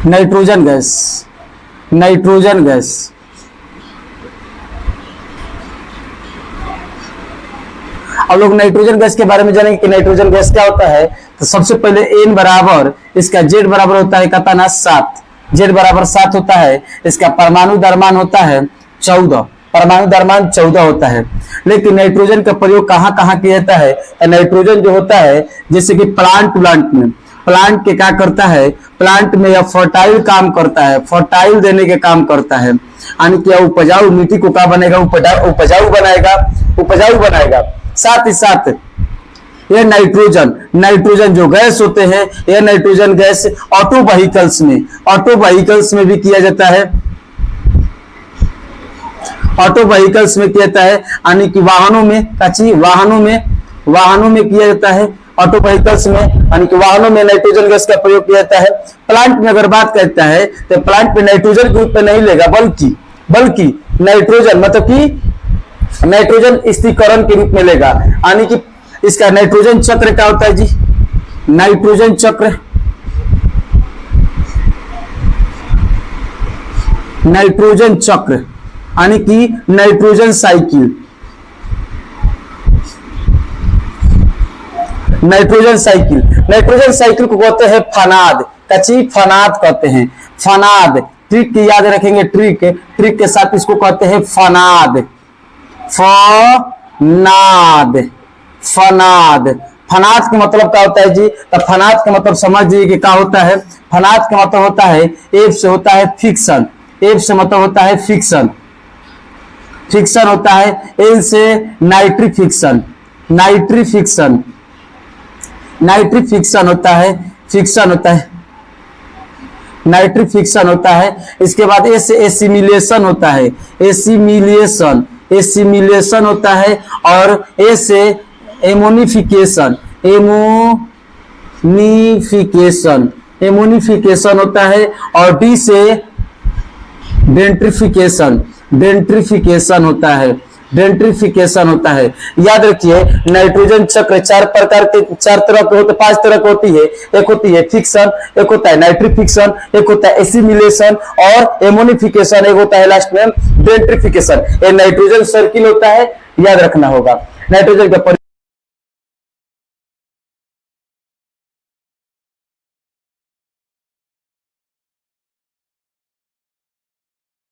Nitrogen gas, nitrogen gas. अब लोग nitrogen gas के बारे में जानेंगे कि नाइट्रोजन गैस क्या होता है। तो सबसे पहले n बराबर, इसका z बराबर होता है कहता ना 7, z बराबर 7 होता है। इसका परमाणु द्रव्यमान होता है 14, परमाणु द्रव्यमान 14 होता है। लेकिन नाइट्रोजन का प्रयोग कहाँ कहाँ किया जाता है। नाइट्रोजन जो होता है जैसे कि प्लांट में, प्लांट के क्या करता है, प्लांट में यह फर्टाइल काम करता है, फर्टाइल देने के काम करता है, यानी कि उपजाऊ मिट्टी को क्या बनेगा, उपजाऊ बनाएगा, उपजाऊ बनाएगा। साथ ही साथ ये नाइट्रोजन, नाइट्रोजन जो गैस होते हैं, यह नाइट्रोजन गैस ऑटो व्हीकल्स में, ऑटो व्हीकल्स में भी किया जाता है, ऑटो व्हीकल्स में किया जाता है, यानी कि वाहनों में, कच्ची वाहनों में किया जाता है, ऑटो व्हीकल्स में, यानी कि वाहनों में नाइट्रोजन गैस का प्रयोग किया जाता है। प्लांट में अगर बात करता है तो प्लांट में नाइट्रोजन के रूप में नहीं लेगा, बल्कि नाइट्रोजन मतलब कि नाइट्रोजन स्थिरीकरण के रूप में लेगा, यानी कि इसका नाइट्रोजन चक्र क्या होता है जी, नाइट्रोजन चक्र, नाइट्रोजन चक्र यानी कि nitrogen cycle, nitrogen cycle, nitrogen cycle को कहते हैं फनाद, कच्ची फनाद कहते हैं, फनाद। ट्रिक की याद रखेंगे, ट्रिक के साथ इसको कहते हैं फनाद, फनाद, फनाद। फनाद का मतलब क्या होता है जी, तो फनाद का मतलब समझिए कि क्या होता है। फनाद का मतलब होता है, एफ से होता है फिक्शन, एफ से मतलब होता है फिक्शन, फिक्शन होता है, एन से nitric fiction, nitric fiction, nitric fiction होता है, फिक्शन होता है, नाइट्रिक फिक्शन होता है। इसके बाद ए से एसिमिलेशन होता है, एसिमिलेशन, एसिमिलेशन होता है। और ए से एमोनिफिकेशन, एमोनिफिकेशन, एमोनिफिकेशन होता है। और डी से डेंट्रिफिकेशन, डेंट्रिफिकेशन होता है, डेंट्रिफिकेशन होता है। याद रखिए नाइट्रोजन चक्र चार प्रकार के, चार तरह के होते, 5 तरह की होती है। एक होती है फिक्शन, एक होता है नाइट्रिक फिक्शन, एक होता है एसिमिलेशन और एमोनिफिकेशन, एक होता है लास्ट में डेंट्रिफिकेशन। ये नाइट्रोजन सर्किल होता है, याद रखना होगा। नाइट्रोजन का